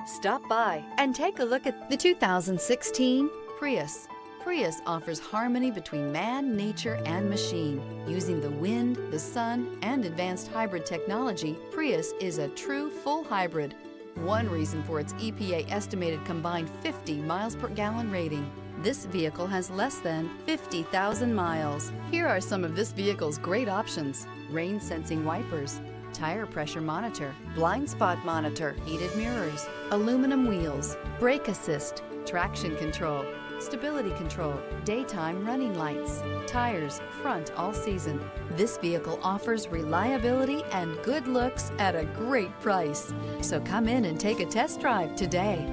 Stop by and take a look at the 2016 Prius. Prius offers harmony between man, nature, and machine. Using the wind, the sun, and advanced hybrid technology, Prius is a true full hybrid. One reason for its EPA estimated combined 50 miles per gallon rating. This vehicle has less than 50,000 miles. Here are some of this vehicle's great options: rain sensing wipers, tire pressure monitor, blind spot monitor, heated mirrors, aluminum wheels, brake assist, traction control, stability control, daytime running lights, tires front all season. This vehicle offers reliability and good looks at a great price. So come in and take a test drive today.